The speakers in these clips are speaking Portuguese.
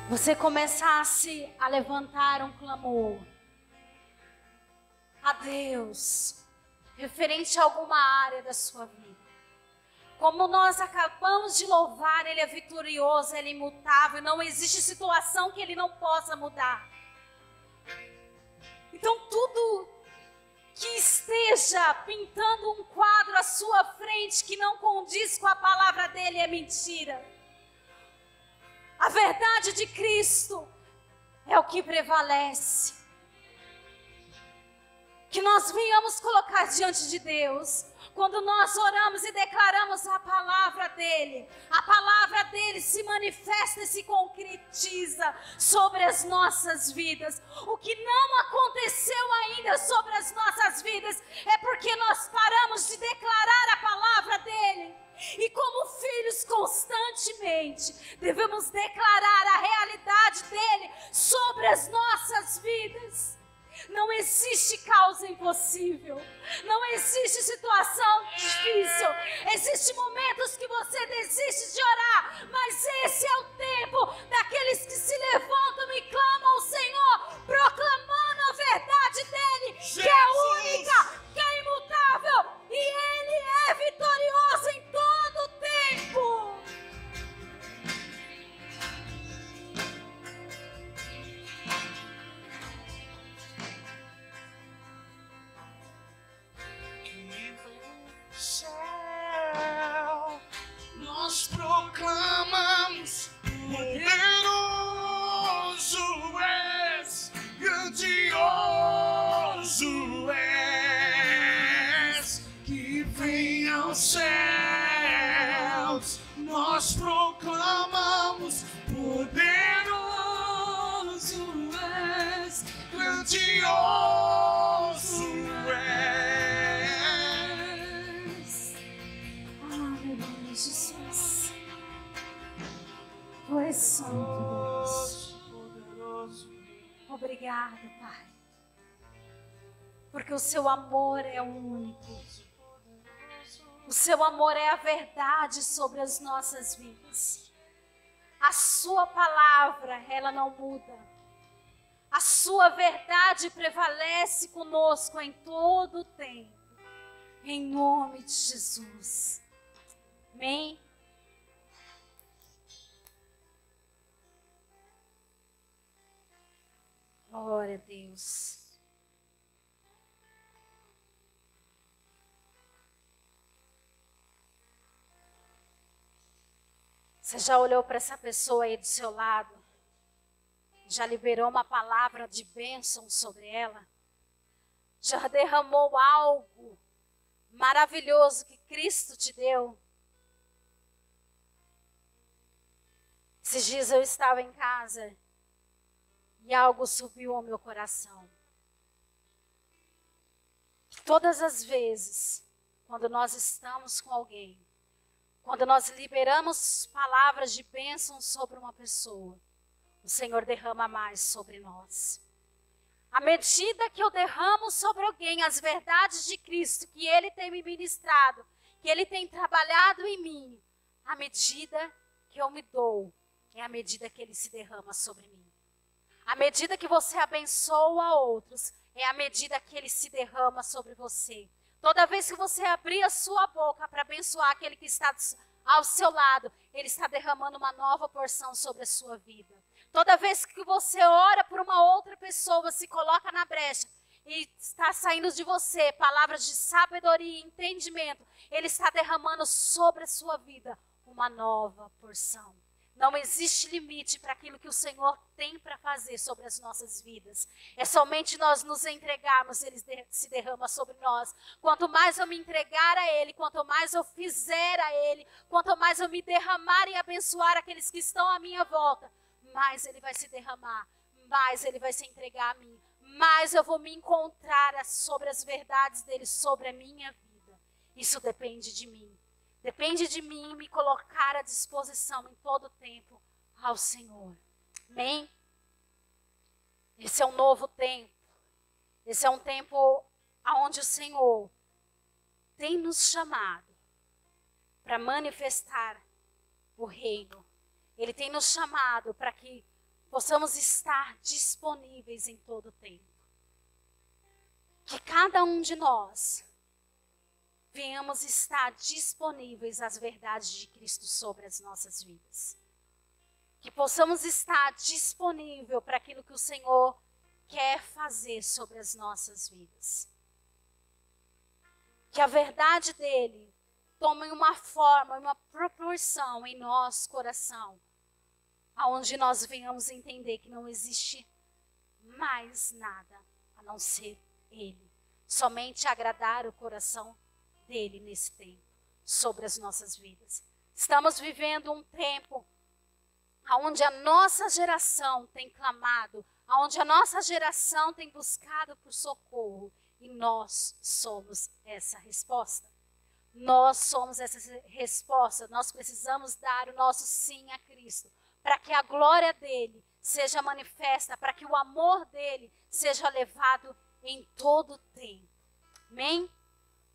você começasse a levantar um clamor a Deus, referente a alguma área da sua vida. Como nós acabamos de louvar, Ele é vitorioso, Ele é imutável, não existe situação que Ele não possa mudar. Então tudo que esteja pintando um quadro à sua frente que não condiz com a palavra dEle é mentira. A verdade de Cristo é o que prevalece. Que nós venhamos colocar diante de Deus, quando nós oramos e declaramos a palavra dEle se manifesta e se concretiza sobre as nossas vidas. O que não aconteceu ainda sobre as nossas vidas é porque nós paramos de declarar a palavra dEle. E como filhos, constantemente devemos declarar a realidade dEle sobre as nossas vidas. Não existe causa impossível, não existe situação difícil, existem momentos que você desiste de orar, mas esse é o tempo daqueles que se levantam e clamam ao Senhor, proclamando a verdade dEle, Jesus, que é única, que é imutável, e Ele é vitorioso em todo o tempo. Nós proclamamos, poderoso és, grandioso és, que vem aos céus. Nós proclamamos, poderoso és, grandioso és. Aleluia, Jesus. Tu és santo, Deus. Obrigada, Pai. Porque o seu amor é único. O seu amor é a verdade sobre as nossas vidas. A sua palavra, ela não muda. A sua verdade prevalece conosco em todo o tempo. Em nome de Jesus. Amém? Glória a Deus. Você já olhou para essa pessoa aí do seu lado? Já liberou uma palavra de bênção sobre ela? Já derramou algo maravilhoso que Cristo te deu? Esses dias eu estava em casa e algo subiu ao meu coração. Todas as vezes, quando nós estamos com alguém, quando nós liberamos palavras de bênção sobre uma pessoa, o Senhor derrama mais sobre nós. À medida que eu derramo sobre alguém as verdades de Cristo, que Ele tem me ministrado, que Ele tem trabalhado em mim, à medida que eu me dou, é a medida que Ele se derrama sobre mim. À medida que você abençoa outros, é a medida que Ele se derrama sobre você. Toda vez que você abrir a sua boca para abençoar aquele que está ao seu lado, Ele está derramando uma nova porção sobre a sua vida. Toda vez que você ora por uma outra pessoa, se coloca na brecha e está saindo de você palavras de sabedoria e entendimento, Ele está derramando sobre a sua vida uma nova porção. Não existe limite para aquilo que o Senhor tem para fazer sobre as nossas vidas. É somente nós nos entregarmos, Ele se derrama sobre nós. Quanto mais eu me entregar a Ele, quanto mais eu fizer a Ele, quanto mais eu me derramar e abençoar aqueles que estão à minha volta, mais Ele vai se derramar, mais Ele vai se entregar a mim, mais eu vou me encontrar sobre as verdades dEle, sobre a minha vida. Isso depende de mim. Depende de mim me colocar à disposição em todo o tempo ao Senhor. Amém? Esse é um novo tempo. Esse é um tempo onde o Senhor tem nos chamado para manifestar o reino. Ele tem nos chamado para que possamos estar disponíveis em todo o tempo. Que cada um de nós venhamos estar disponíveis às verdades de Cristo sobre as nossas vidas. Que possamos estar disponível para aquilo que o Senhor quer fazer sobre as nossas vidas. Que a verdade dele tome uma forma, uma proporção em nosso coração, aonde nós venhamos entender que não existe mais nada a não ser ele. Somente agradar o coração dele nesse tempo, sobre as nossas vidas. Estamos vivendo um tempo onde a nossa geração tem clamado, onde a nossa geração tem buscado por socorro, e nós somos essa resposta. Nós somos essa resposta. Nós precisamos dar o nosso sim a Cristo, para que a glória dele seja manifesta, para que o amor dele seja levado em todo o tempo. Amém?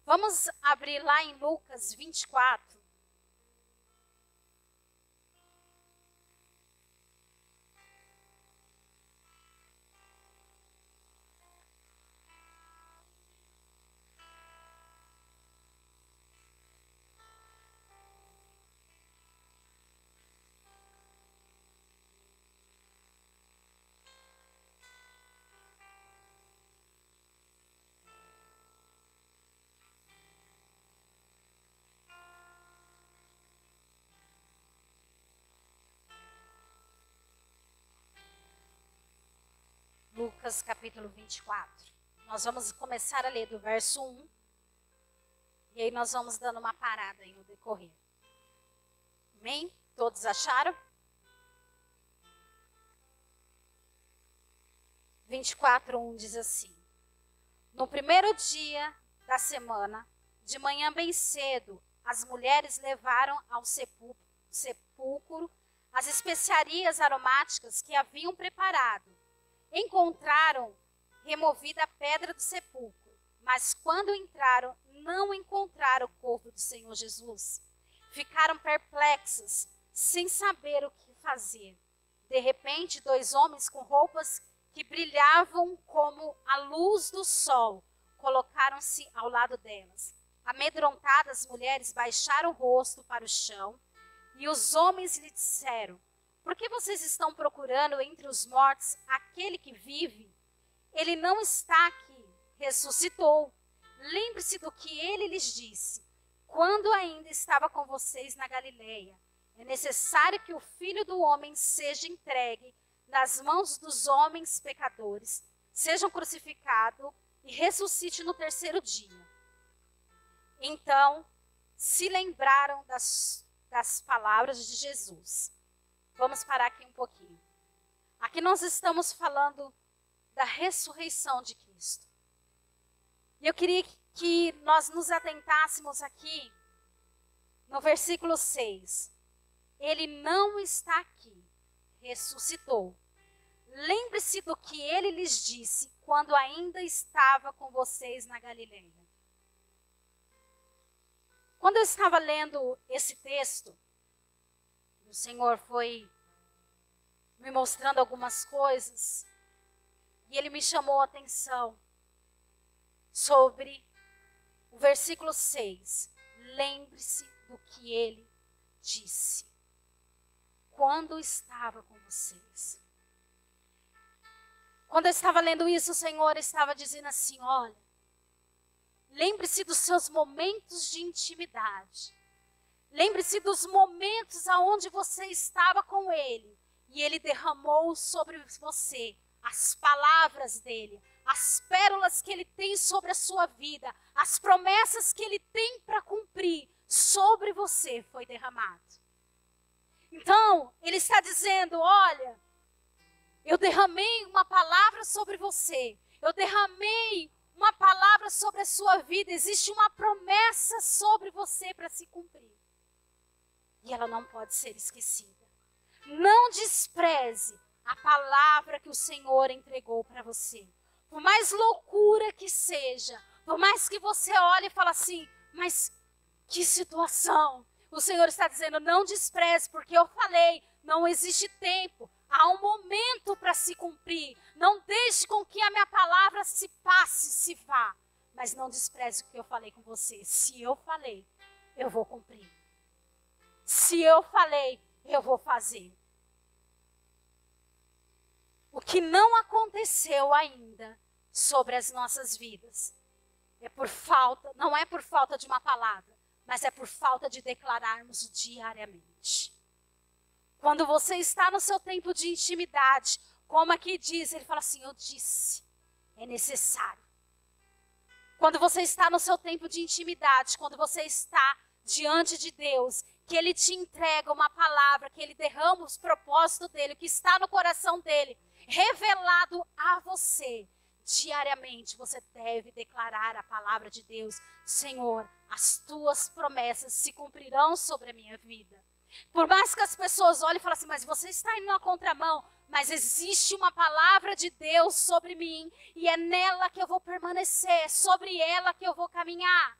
Vamos abrir lá em Lucas 24. Lucas capítulo 24. Nós vamos começar a ler do verso 1. E aí nós vamos dando uma parada aí no decorrer. Amém? Todos acharam? 24:1 diz assim: No primeiro dia da semana, de manhã bem cedo, as mulheres levaram ao sepulcro as especiarias aromáticas que haviam preparado. Encontraram removida a pedra do sepulcro, mas quando entraram, não encontraram o corpo do Senhor Jesus. Ficaram perplexas, sem saber o que fazer. De repente, 2 homens com roupas que brilhavam como a luz do sol colocaram-se ao lado delas. Amedrontadas, as mulheres baixaram o rosto para o chão, e os homens lhe disseram: Por que vocês estão procurando entre os mortos aquele que vive? Ele não está aqui, ressuscitou. Lembre-se do que ele lhes disse, quando ainda estava com vocês na Galileia. É necessário que o Filho do Homem seja entregue nas mãos dos homens pecadores, seja crucificado e ressuscite no 3º dia. Então, se lembraram das palavras de Jesus. Vamos parar aqui um pouquinho. Aqui nós estamos falando da ressurreição de Cristo. E eu queria que nós nos atentássemos aqui no versículo 6. Ele não está aqui, ressuscitou. Lembre-se do que ele lhes disse quando ainda estava com vocês na Galileia. Quando eu estava lendo esse texto, o Senhor foi me mostrando algumas coisas e ele me chamou a atenção sobre o versículo 6. Lembre-se do que ele disse quando estava com vocês. Quando eu estava lendo isso, o Senhor estava dizendo assim: olha, lembre-se dos seus momentos de intimidade. Lembre-se dos momentos aonde você estava com ele e ele derramou sobre você as palavras dele, as pérolas que ele tem sobre a sua vida, as promessas que ele tem para cumprir sobre você foi derramado. Então, ele está dizendo: olha, eu derramei uma palavra sobre você, eu derramei uma palavra sobre a sua vida, existe uma promessa sobre você para se cumprir. E ela não pode ser esquecida. Não despreze a palavra que o Senhor entregou para você. Por mais loucura que seja, por mais que você olhe e fale assim: mas que situação. O Senhor está dizendo: não despreze, porque eu falei, não existe tempo. Há um momento cumprir. Não deixe com que a minha palavra se passe, se vá. Mas não despreze o que eu falei com você. Se eu falei, eu vou cumprir. Se eu falei, eu vou fazer. O que não aconteceu ainda sobre as nossas vidas é por falta, não é por falta de uma palavra, mas é por falta de declararmos diariamente. Quando você está no seu tempo de intimidade, como aqui diz, ele fala assim, eu disse, é necessário. Quando você está no seu tempo de intimidade, quando você está diante de Deus, que Ele te entrega uma palavra, que Ele derrama os propósitos dEle, que está no coração dEle, revelado a você, diariamente você deve declarar a palavra de Deus. Senhor, as tuas promessas se cumprirão sobre a minha vida. Por mais que as pessoas olhem e falem assim, mas você está indo na contramão, mas existe uma palavra de Deus sobre mim, e é nela que eu vou permanecer, é sobre ela que eu vou caminhar.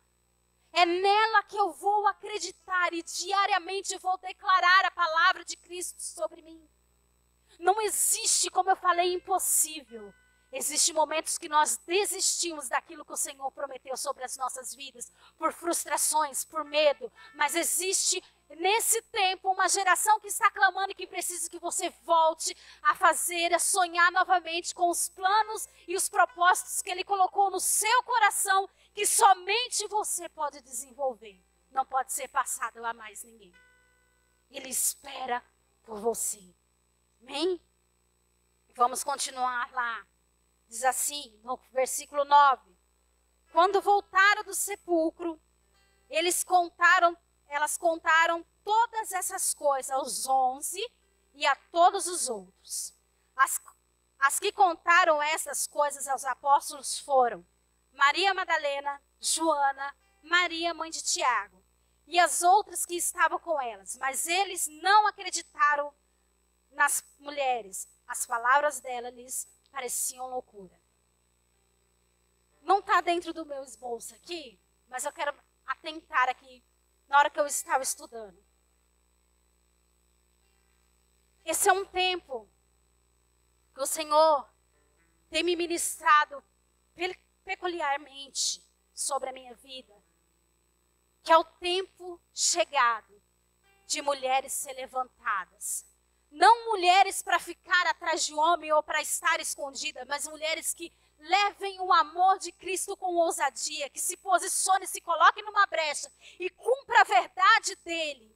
É nela que eu vou acreditar e diariamente vou declarar a palavra de Cristo sobre mim. Não existe, como eu falei, impossível. Existem momentos que nós desistimos daquilo que o Senhor prometeu sobre as nossas vidas, por frustrações, por medo. Mas existe nesse tempo uma geração que está clamando e que precisa que você volte a fazer, a sonhar novamente com os planos e os propósitos que Ele colocou no seu coração, que somente você pode desenvolver. Não pode ser passado a mais ninguém. Ele espera por você. Amém? Vamos continuar lá. Diz assim, no versículo 9. Quando voltaram do sepulcro, elas contaram todas essas coisas aos 11 e a todos os outros. As que contaram essas coisas aos apóstolos foram Maria Madalena, Joana, Maria, mãe de Tiago, e as outras que estavam com elas. Mas eles não acreditaram nas mulheres. As palavras dela lhes pareciam loucura. Não está dentro do meu esboço aqui, mas eu quero atentar aqui na hora que eu estava estudando. Esse é um tempo que o Senhor tem me ministrado peculiarmente sobre a minha vida, que é o tempo chegado de mulheres ser levantadas. Não mulheres para ficar atrás de homem ou para estar escondida, mas mulheres que levem o amor de Cristo com ousadia, que se posicione, se coloque numa brecha e cumpra a verdade dele.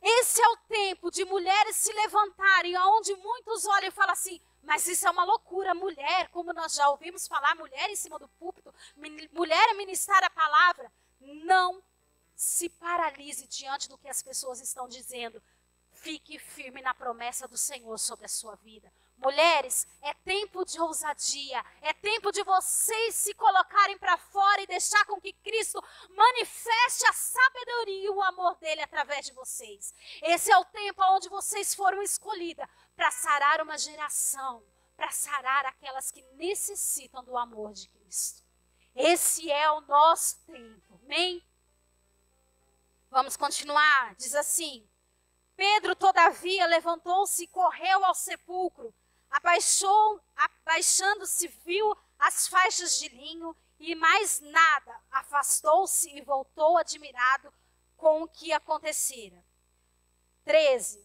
Esse é o tempo de mulheres se levantarem, onde muitos olham e falam assim, mas isso é uma loucura, mulher, como nós já ouvimos falar, mulher em cima do púlpito, mulher a ministrar a palavra. Não se paralise diante do que as pessoas estão dizendo. Fique firme na promessa do Senhor sobre a sua vida. Mulheres, é tempo de ousadia, é tempo de vocês se colocarem para fora e deixar com que Cristo manifeste a sabedoria e o amor dele através de vocês. Esse é o tempo onde vocês foram escolhidas para sarar uma geração, para sarar aquelas que necessitam do amor de Cristo. Esse é o nosso tempo, amém? Vamos continuar, diz assim. Pedro, todavia, levantou-se e correu ao sepulcro. Abaixando-se, viu as faixas de linho e mais nada. Afastou-se e voltou admirado com o que acontecera. 13.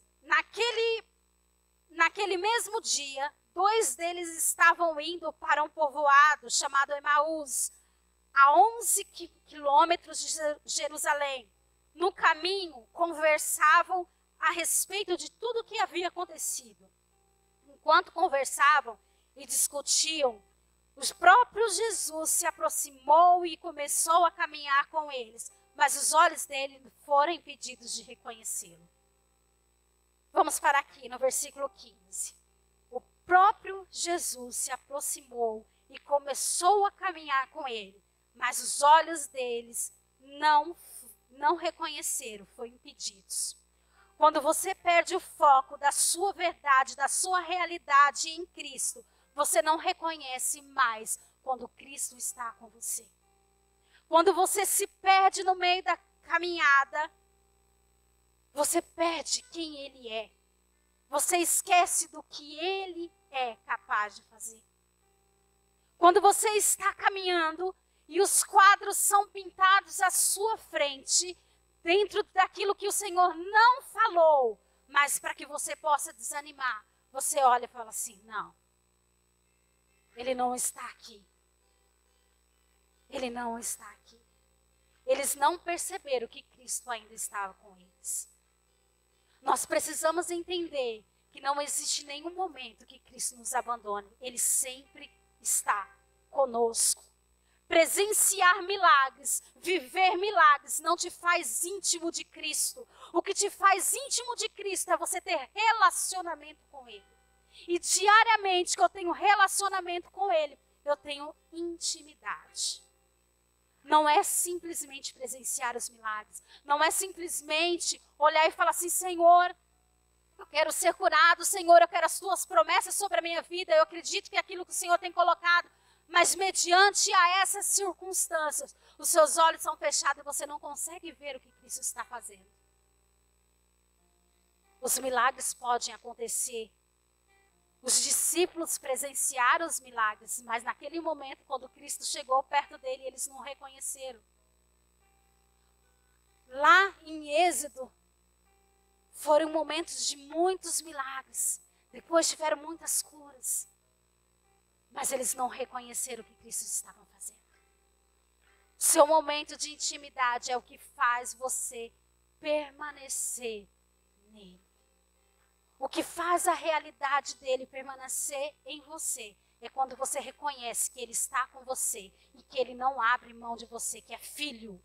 Naquele mesmo dia, 2 deles estavam indo para um povoado chamado Emaús, a 11 quilômetros de Jerusalém. No caminho, conversavam a respeito de tudo o que havia acontecido. Enquanto conversavam e discutiam, o próprio Jesus se aproximou e começou a caminhar com eles, mas os olhos dele foram impedidos de reconhecê-lo. Vamos parar aqui no versículo 15. O próprio Jesus se aproximou e começou a caminhar com ele, mas os olhos deles não reconheceram, foram impedidos. Quando você perde o foco da sua verdade, da sua realidade em Cristo, você não reconhece mais quando Cristo está com você. Quando você se perde no meio da caminhada, você perde quem Ele é. Você esquece do que Ele é capaz de fazer. Quando você está caminhando e os quadros são pintados à sua frente, dentro daquilo que o Senhor não falou, mas para que você possa desanimar, você olha e fala assim, não, ele não está aqui. Ele não está aqui. Eles não perceberam que Cristo ainda estava com eles. Nós precisamos entender que não existe nenhum momento que Cristo nos abandone. Ele sempre está conosco. Presenciar milagres, viver milagres, não te faz íntimo de Cristo. O que te faz íntimo de Cristo é você ter relacionamento com Ele. E diariamente que eu tenho relacionamento com Ele, eu tenho intimidade. Não é simplesmente presenciar os milagres. Não é simplesmente olhar e falar assim, Senhor, eu quero ser curado, Senhor, eu quero as tuas promessas sobre a minha vida, eu acredito que é aquilo que o Senhor tem colocado, mas mediante a essas circunstâncias, os seus olhos são fechados e você não consegue ver o que Cristo está fazendo. Os milagres podem acontecer. Os discípulos presenciaram os milagres, mas naquele momento, quando Cristo chegou perto dele, eles não reconheceram. Lá em Êxodo, foram momentos de muitos milagres. Depois tiveram muitas curas. Mas eles não reconheceram o que Cristo estava fazendo. Seu momento de intimidade é o que faz você permanecer nele. O que faz a realidade dele permanecer em você é quando você reconhece que ele está com você e que ele não abre mão de você, que é filho.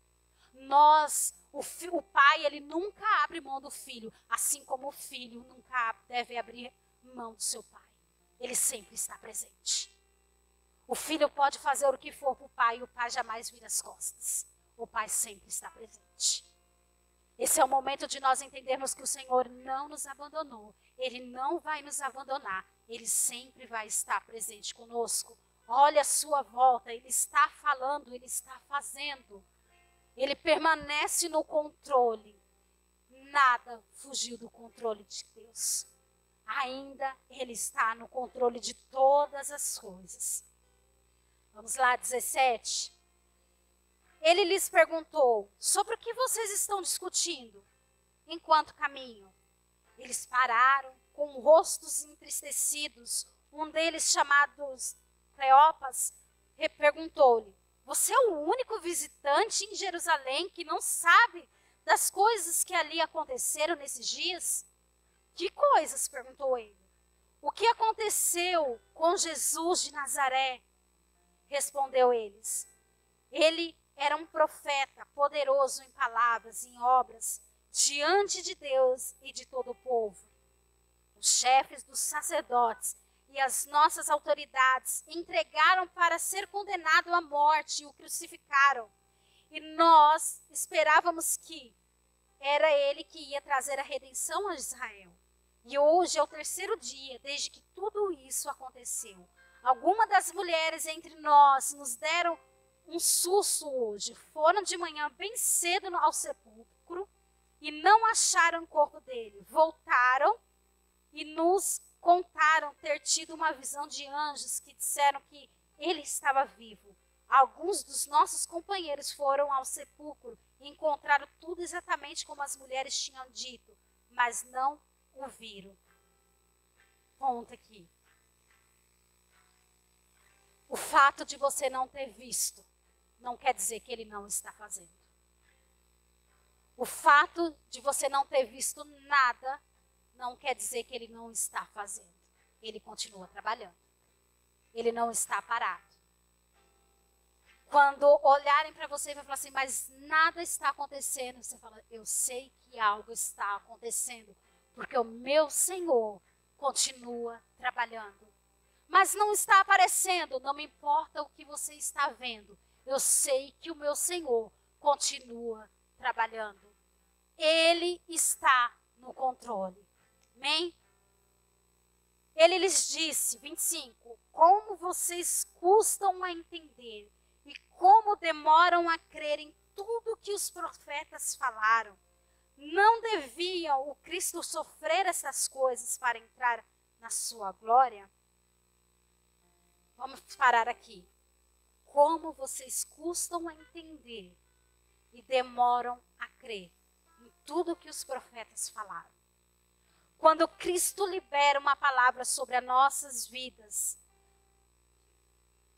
O pai, ele nunca abre mão do filho, assim como o filho nunca deve abrir mão do seu pai. Ele sempre está presente. O filho pode fazer o que for para o pai e o pai jamais vira as costas. O pai sempre está presente. Esse é o momento de nós entendermos que o Senhor não nos abandonou. Ele não vai nos abandonar. Ele sempre vai estar presente conosco. Olha a sua volta. Ele está falando, ele está fazendo. Ele permanece no controle. Nada fugiu do controle de Deus. Ainda ele está no controle de todas as coisas. Vamos lá, 17. Ele lhes perguntou, sobre o que vocês estão discutindo enquanto caminham? Eles pararam, com rostos entristecidos. Um deles, chamado Cleopas, perguntou-lhe, você é o único visitante em Jerusalém que não sabe das coisas que ali aconteceram nesses dias? Que coisas? Perguntou ele. O que aconteceu com Jesus de Nazaré? Respondeu eles. Ele era um profeta poderoso em palavras e em obras, diante de Deus e de todo o povo. Os chefes dos sacerdotes e as nossas autoridades entregaram para ser condenado à morte e o crucificaram. E nós esperávamos que era ele que ia trazer a redenção a Israel. E hoje é o terceiro dia desde que tudo isso aconteceu. Algumas das mulheres entre nós nos deram um susto hoje. Foram de manhã bem cedo ao sepulcro e não acharam o corpo dele. Voltaram e nos contaram ter tido uma visão de anjos que disseram que ele estava vivo. Alguns dos nossos companheiros foram ao sepulcro e encontraram tudo exatamente como as mulheres tinham dito, mas não o viram. Ponto aqui. O fato de você não ter visto não quer dizer que ele não está fazendo. O fato de você não ter visto nada não quer dizer que ele não está fazendo. Ele continua trabalhando. Ele não está parado. Quando olharem para você e vai falar assim, mas nada está acontecendo, você fala, eu sei que algo está acontecendo, porque o meu Senhor continua trabalhando. Mas não está aparecendo, não me importa o que você está vendo. Eu sei que o meu Senhor continua trabalhando. Ele está no controle. Amém? Ele lhes disse, 25, como vocês custam a entender e como demoram a crer em tudo que os profetas falaram. Não devia o Cristo sofrer essas coisas para entrar na sua glória? Vamos parar aqui. Como vocês custam a entender e demoram a crer em tudo que os profetas falaram. Quando Cristo libera uma palavra sobre as nossas vidas,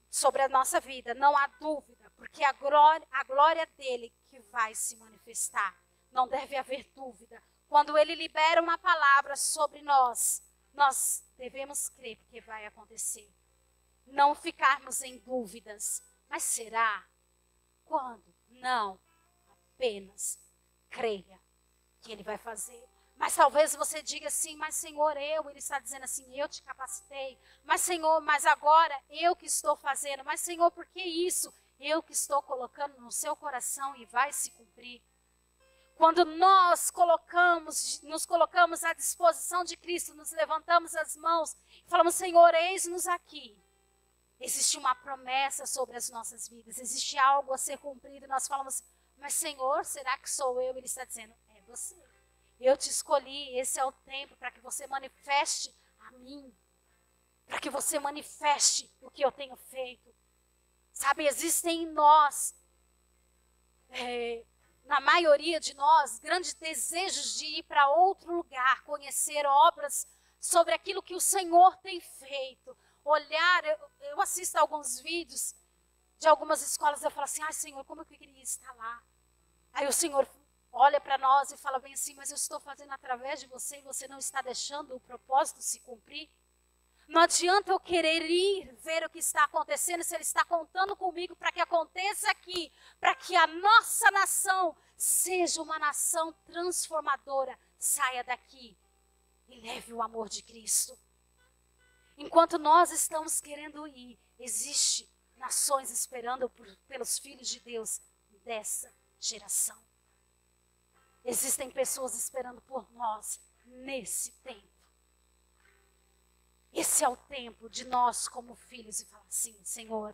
sobre a nossa vida, não há dúvida, porque a glória dele que vai se manifestar. Não deve haver dúvida. Quando ele libera uma palavra sobre nós, nós devemos crer porque vai acontecer. Não ficarmos em dúvidas. Mas será? Quando? Não. Apenas creia que ele vai fazer. Mas talvez você diga assim, mas Senhor, ele está dizendo assim, eu te capacitei. Mas Senhor, mas agora eu que estou fazendo. Mas Senhor, por que isso? Eu que estou colocando no seu coração e vai se cumprir. Quando nós nos colocamos à disposição de Cristo, nos levantamos as mãos e falamos, Senhor, eis-nos aqui. Existe uma promessa sobre as nossas vidas, existe algo a ser cumprido. Nós falamos, mas Senhor, será que sou eu? Ele está dizendo, é você. Eu te escolhi, esse é o tempo para que você manifeste a mim. Para que você manifeste o que eu tenho feito. Sabe, existem em nós, na maioria de nós, grandes desejos de ir para outro lugar, conhecer obras sobre aquilo que o Senhor tem feito. Olhar, eu assisto a alguns vídeos de algumas escolas, eu falo assim, ai Senhor, como eu queria estar lá. Aí o Senhor olha para nós e fala bem assim, mas eu estou fazendo através de você e você não está deixando o propósito se cumprir. Não adianta eu querer ir ver o que está acontecendo, se Ele está contando comigo para que aconteça aqui, para que a nossa nação seja uma nação transformadora. Saia daqui e leve o amor de Cristo. Enquanto nós estamos querendo ir, existe nações esperando pelos filhos de Deus dessa geração. Existem pessoas esperando por nós nesse tempo. Esse é o tempo de nós como filhos e falar assim, Senhor,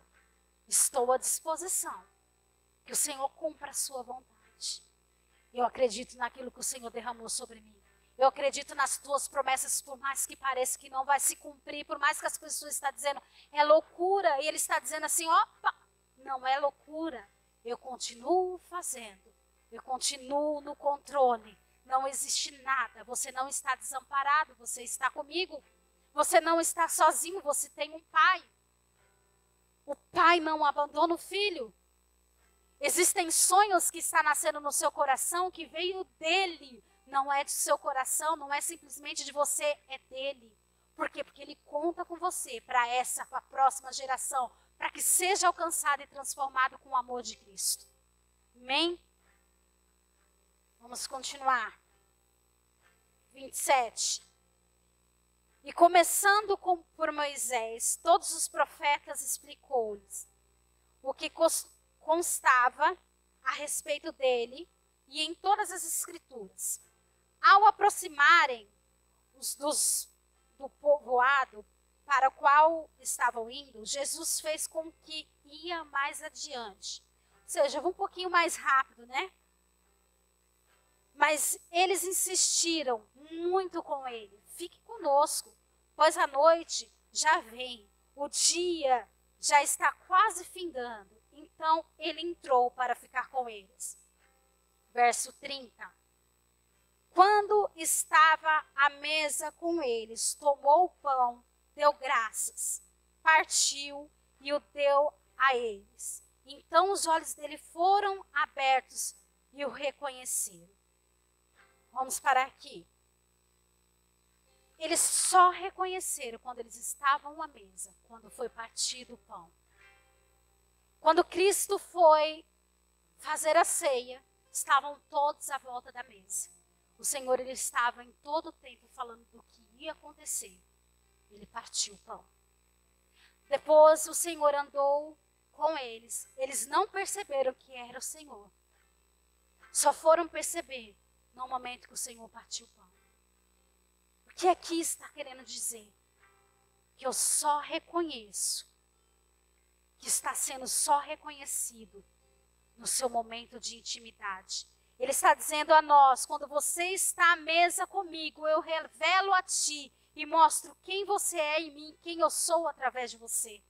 estou à disposição. Que o Senhor cumpra a sua vontade. Eu acredito naquilo que o Senhor derramou sobre mim. Eu acredito nas tuas promessas, por mais que pareça que não vai se cumprir, por mais que as pessoas estão dizendo, é loucura. E Ele está dizendo assim, opa, não é loucura. Eu continuo fazendo. Eu continuo no controle. Não existe nada. Você não está desamparado, você está comigo. Você não está sozinho, você tem um pai. O pai não abandona o filho. Existem sonhos que estão nascendo no seu coração, que veio dele. Não é do seu coração, não é simplesmente de você, é dele. Por quê? Porque ele conta com você para a próxima geração, para que seja alcançado e transformado com o amor de Cristo. Amém? Vamos continuar. 27. E começando por Moisés, todos os profetas explicou-lhes o que constava a respeito dele e em todas as escrituras. Ao aproximarem do povoado para o qual estavam indo, Jesus fez com que ia mais adiante. Ou seja, um pouquinho mais rápido, né? Mas eles insistiram muito com ele. Fique conosco, pois a noite já vem, o dia já está quase findando. Então ele entrou para ficar com eles. Verso 30. Quando estava à mesa com eles, tomou o pão, deu graças, partiu e o deu a eles. Então os olhos dele foram abertos e o reconheceram. Vamos parar aqui. Eles só reconheceram quando eles estavam à mesa, quando foi partido o pão. Quando Cristo foi fazer a ceia, estavam todos à volta da mesa. O Senhor, ele estava em todo o tempo falando do que ia acontecer. Ele partiu o pão. Depois o Senhor andou com eles. Eles não perceberam que era o Senhor. Só foram perceber no momento que o Senhor partiu o pão. O que aqui está querendo dizer? Que eu só reconheço, que está sendo só reconhecido no seu momento de intimidade. Ele está dizendo a nós, quando você está à mesa comigo, eu revelo a ti e mostro quem você é em mim, quem eu sou através de você.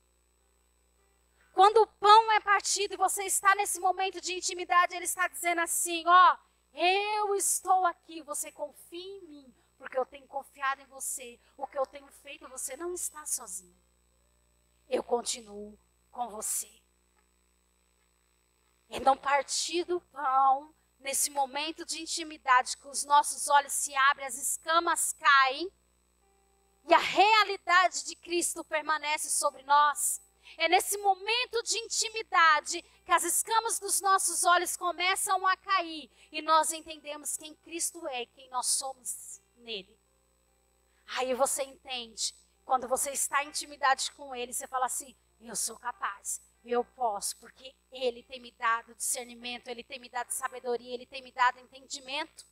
Quando o pão é partido e você está nesse momento de intimidade, ele está dizendo assim, ó, eu estou aqui, você confia em mim, porque eu tenho confiado em você. O que eu tenho feito, você não está sozinho. Eu continuo com você. E não partir do pão, nesse momento de intimidade, que os nossos olhos se abrem, as escamas caem, e a realidade de Cristo permanece sobre nós. É nesse momento de intimidade que as escamas dos nossos olhos começam a cair e nós entendemos quem Cristo é e quem nós somos nele. Aí você entende, quando você está em intimidade com ele, você fala assim, eu sou capaz, eu posso, porque ele tem me dado discernimento, ele tem me dado sabedoria, ele tem me dado entendimento.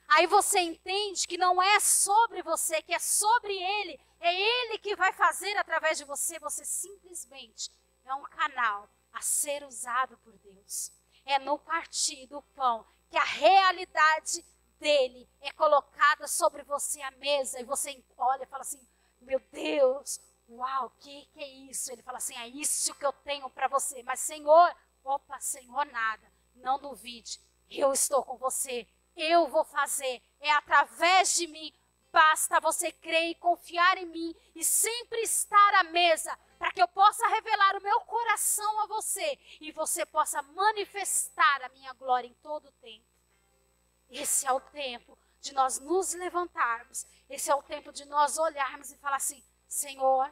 Aí você entende que não é sobre você, que é sobre ele. É ele que vai fazer através de você. Você simplesmente é um canal a ser usado por Deus. É no partir do pão que a realidade dele é colocada sobre você à mesa. E você olha e fala assim, meu Deus, uau, que é isso? Ele fala assim, é isso que eu tenho para você. Mas Senhor, Senhor, nada. Não duvide, eu estou com você. Eu vou fazer, é através de mim, basta você crer e confiar em mim e sempre estar à mesa, para que eu possa revelar o meu coração a você e você possa manifestar a minha glória em todo o tempo. Esse é o tempo de nós nos levantarmos, esse é o tempo de nós olharmos e falar assim, Senhor,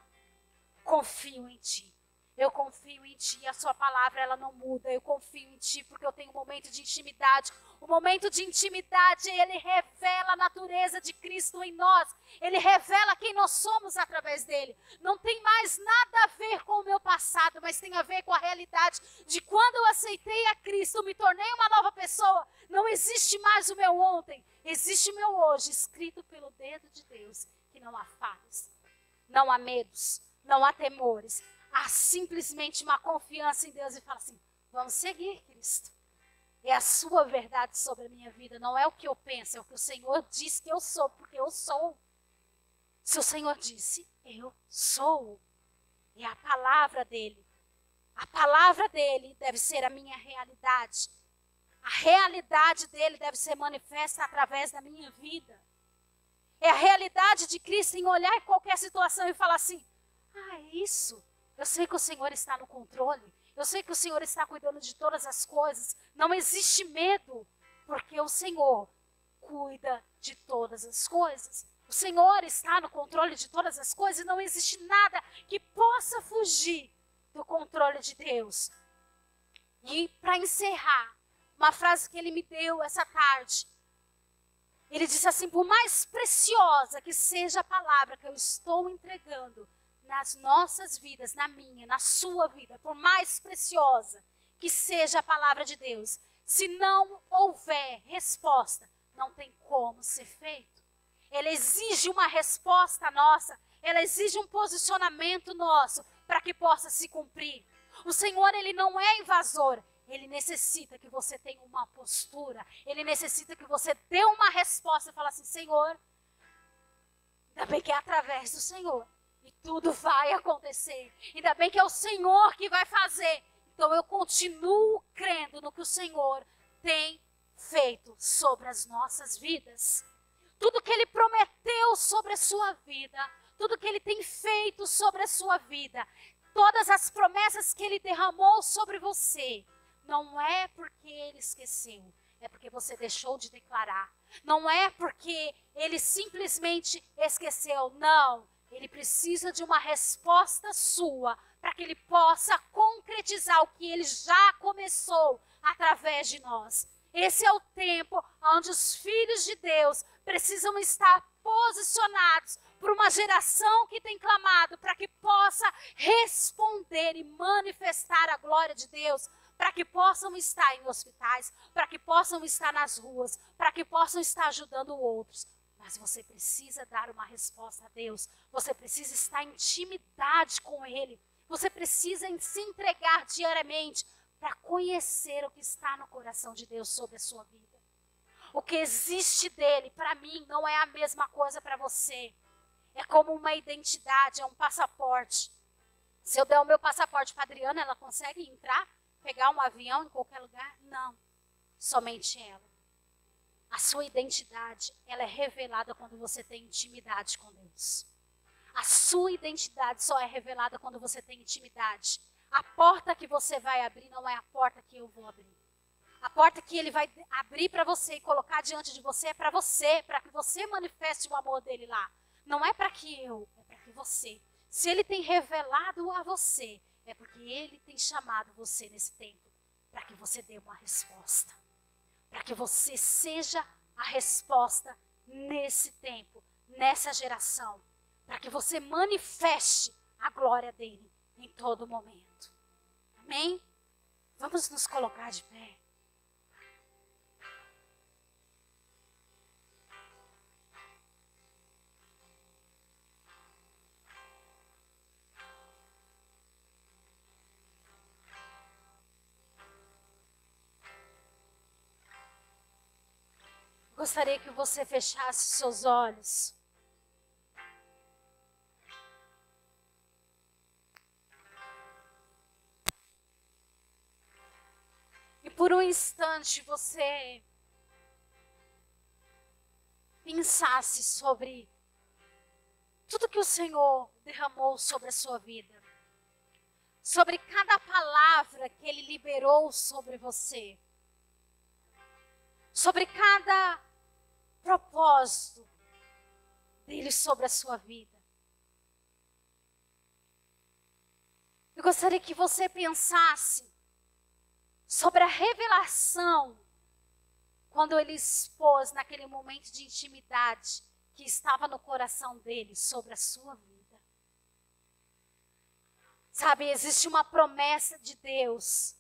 confio em Ti. Eu confio em Ti, a Sua palavra ela não muda, eu confio em Ti porque eu tenho um momento de intimidade. O momento de intimidade, ele revela a natureza de Cristo em nós. Ele revela quem nós somos através dele. Não tem mais nada a ver com o meu passado, mas tem a ver com a realidade de quando eu aceitei a Cristo, me tornei uma nova pessoa. Não existe mais o meu ontem, existe o meu hoje, escrito pelo dedo de Deus, que não há falhas, não há medos, não há temores. Há simplesmente uma confiança em Deus e fala assim, vamos seguir Cristo. É a sua verdade sobre a minha vida, não é o que eu penso, é o que o Senhor diz que eu sou, porque eu sou. Se o Senhor disse, eu sou. É a palavra dele. A palavra dele deve ser a minha realidade. A realidade dele deve ser manifesta através da minha vida. É a realidade de Cristo em olhar qualquer situação e falar assim, é isso. Eu sei que o Senhor está no controle. Eu sei que o Senhor está cuidando de todas as coisas. Não existe medo, porque o Senhor cuida de todas as coisas. O Senhor está no controle de todas as coisas e não existe nada que possa fugir do controle de Deus. E para encerrar, uma frase que ele me deu essa tarde. Ele disse assim, por mais preciosa que seja a palavra que eu estou entregando, nas nossas vidas, na minha, na sua vida, por mais preciosa que seja a palavra de Deus, se não houver resposta, não tem como ser feito. Ela exige uma resposta nossa, ela exige um posicionamento nosso para que possa se cumprir. O Senhor, ele não é invasor, ele necessita que você tenha uma postura, ele necessita que você dê uma resposta e fale assim, Senhor, ainda bem que é através do Senhor. E tudo vai acontecer. Ainda bem que é o Senhor que vai fazer. Então eu continuo crendo no que o Senhor tem feito sobre as nossas vidas. Tudo que Ele prometeu sobre a sua vida. Tudo que Ele tem feito sobre a sua vida. Todas as promessas que Ele derramou sobre você. Não é porque Ele esqueceu. É porque você deixou de declarar. Não é porque Ele simplesmente esqueceu. Não. Ele precisa de uma resposta sua para que ele possa concretizar o que ele já começou através de nós. Esse é o tempo onde os filhos de Deus precisam estar posicionados por uma geração que tem clamado para que possa responder e manifestar a glória de Deus, para que possam estar em hospitais, para que possam estar nas ruas, para que possam estar ajudando outros. Mas você precisa dar uma resposta a Deus. Você precisa estar em intimidade com Ele. Você precisa se entregar diariamente para conhecer o que está no coração de Deus sobre a sua vida. O que existe dele, para mim, não é a mesma coisa para você. É como uma identidade, é um passaporte. Se eu der o meu passaporte para a Adriana, ela consegue entrar, pegar um avião em qualquer lugar? Não, somente ela. A sua identidade, ela é revelada quando você tem intimidade com Deus. A sua identidade só é revelada quando você tem intimidade. A porta que você vai abrir não é a porta que eu vou abrir. A porta que ele vai abrir para você e colocar diante de você é para que você manifeste o amor dele lá. Não é para que eu, é para que você. Se ele tem revelado a você, é porque ele tem chamado você nesse tempo para que você dê uma resposta. Para que você seja a resposta nesse tempo, nessa geração. Para que você manifeste a glória dele em todo momento. Amém? Vamos nos colocar de pé. Gostaria que você fechasse seus olhos. E por um instante você pensasse sobre tudo que o Senhor derramou sobre a sua vida. Sobre cada palavra que Ele liberou sobre você. Sobre cada propósito dele sobre a sua vida. Eu gostaria que você pensasse sobre a revelação quando ele expôs naquele momento de intimidade que estava no coração dele sobre a sua vida. Sabe, existe uma promessa de Deus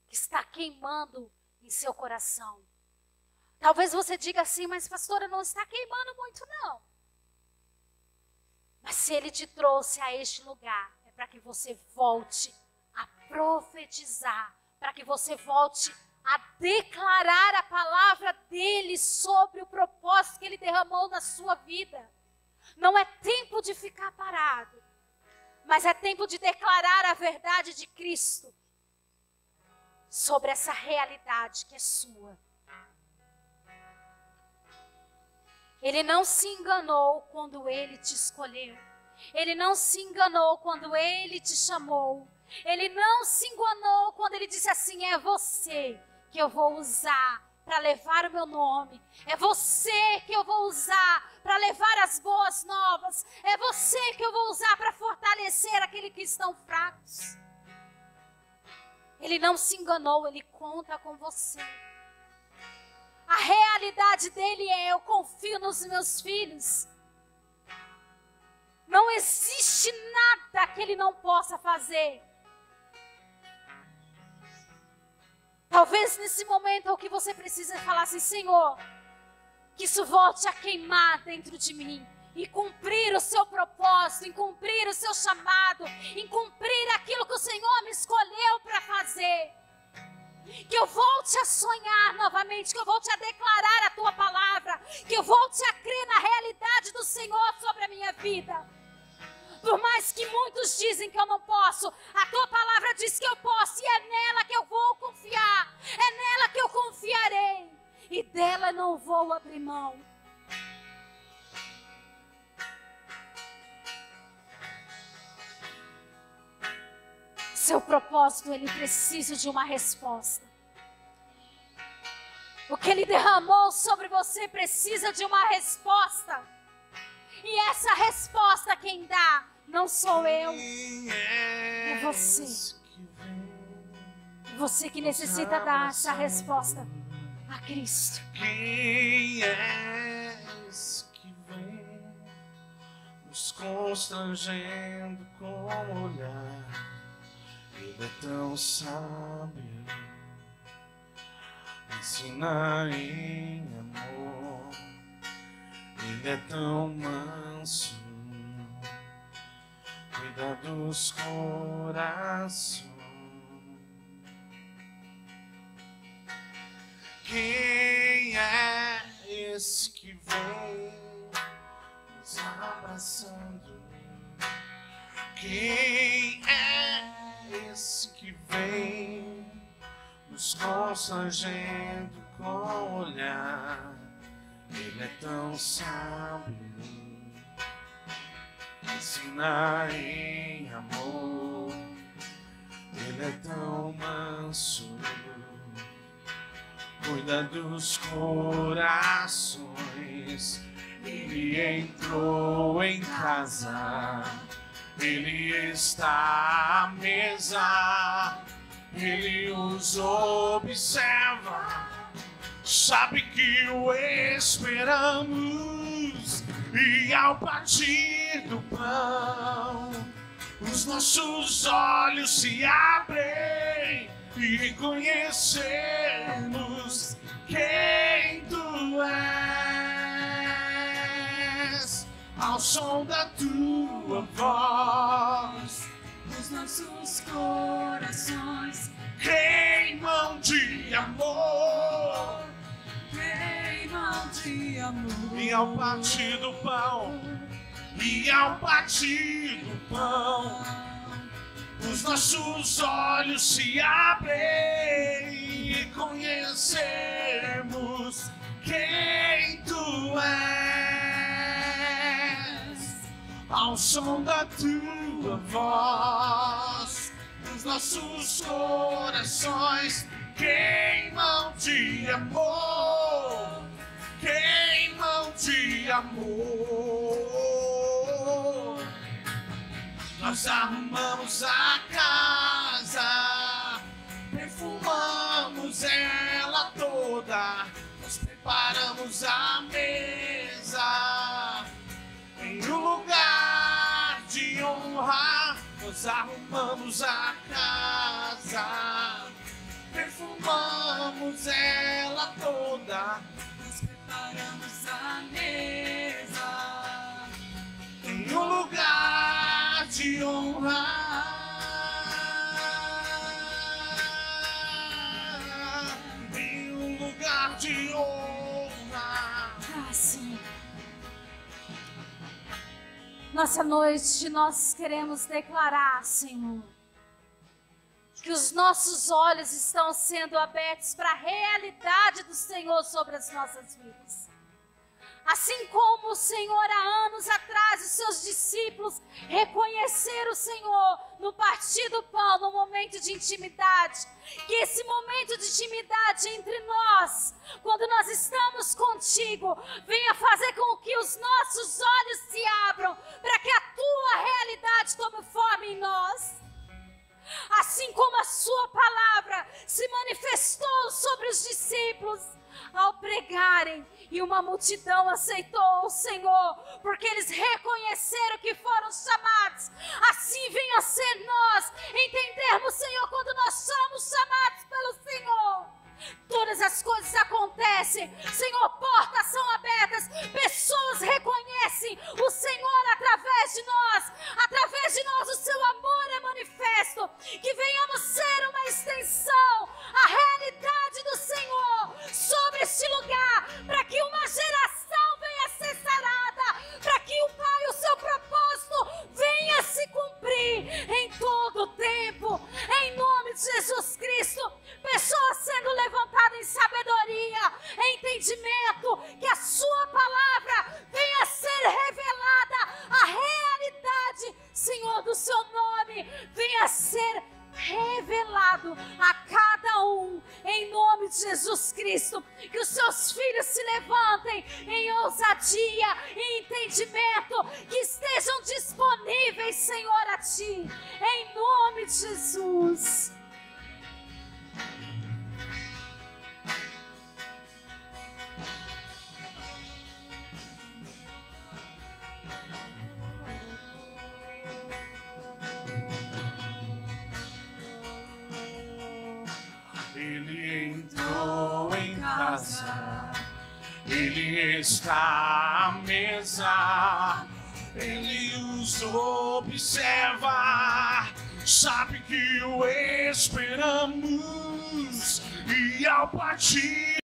que está queimando em seu coração. Talvez você diga assim, mas pastora, não está queimando muito não. Mas se ele te trouxe a este lugar, é para que você volte a profetizar, para que você volte a declarar a palavra dele sobre o propósito que ele derramou na sua vida. Não é tempo de ficar parado, mas é tempo de declarar a verdade de Cristo sobre essa realidade que é sua. Ele não se enganou quando ele te escolheu. Ele não se enganou quando ele te chamou. Ele não se enganou quando ele disse assim, é você que eu vou usar para levar o meu nome. É você que eu vou usar para levar as boas novas. É você que eu vou usar para fortalecer aqueles que estão fracos. Ele não se enganou, ele conta com você. A realidade dele é, eu confio nos meus filhos. Não existe nada que ele não possa fazer. Talvez nesse momento o que você precisa é falar assim, Senhor, que isso volte a queimar dentro de mim. E cumprir o seu propósito, em cumprir o seu chamado, em cumprir aquilo que o Senhor me escolheu para fazer. Que eu volte a sonhar novamente, que eu volte a declarar a tua palavra, que eu volte a crer na realidade do Senhor sobre a minha vida. Por mais que muitos dizem que eu não posso, a tua palavra diz que eu posso e é nela que eu vou confiar, é nela que eu confiarei e dela não vou abrir mão. Seu propósito, ele precisa de uma resposta. O que ele derramou sobre você precisa de uma resposta. E essa resposta quem dá não sou eu, é você. É você que necessita dar essa resposta a Cristo. Quem és que vem nos constrangendo com o olhar? Ele é tão sábio, ensina em amor. Ele é tão manso, cuida dos corações. Quem é esse que vem nos abraçando? Quem é esse que vem nos constrangendo com o olhar? Ele é tão sábio, ensina em amor. Ele é tão manso, cuida dos corações. Ele entrou em casa, ele está à mesa, ele os observa, sabe que o esperamos. E ao partir do pão, os nossos olhos se abrem e reconhecemos quem tu és. Ao som da tua voz, os nossos corações queimam de amor. queimam de amor. E ao partir do pão, e ao partir do pão, os nossos olhos se abrem e conhecemos quem tu és. Ao som da tua voz, os nossos corações queimam de amor, queimam de amor. Nós arrumamos a casa, perfumamos ela toda, nós preparamos a mesa em um lugar de honra. Nós arrumamos a casa, perfumamos ela toda, Nós preparamos a mesa em um lugar de honra. Em um lugar de honra. Assim. Nessa noite nós queremos declarar, Senhor, que os nossos olhos estão sendo abertos para a realidade do Senhor sobre as nossas vidas. Assim como o Senhor há anos atrás, os seus discípulos reconheceram o Senhor no partir do pão, no momento de intimidade. Que esse momento de intimidade entre nós, quando nós estamos contigo, venha fazer com que os nossos olhos se abram para que a tua realidade tome forma em nós. Assim como a sua palavra se manifestou sobre os discípulos ao pregarem, e uma multidão aceitou o Senhor, porque eles reconheceram que foram chamados. Assim venha ser nós entendermos, Senhor, quando nós somos chamados pelo Senhor, todas as coisas acontecem, Senhor, portas são abertas, pessoas reconhecem o Senhor através de nós o seu amor é manifesto, que venhamos ser uma extensão, a realidade do Senhor sobre este lugar, para que uma geração venha ser sarada, para que o Pai, o seu propósito venha se cumprir em todo o tempo, em nome de Jesus Cristo. Pessoas sendo levantadas em sabedoria, em entendimento, que a sua palavra venha ser revelada, a realidade, Senhor, do seu nome venha ser revelado a cada um, em nome de Jesus Cristo. Que os seus filhos se levantem em ousadia, em entendimento, que estejam disponíveis, Senhor, a Ti, em nome de Jesus. Ele entrou em casa, ele está à mesa, ele os observa, sabe que o esperamos, e ao partir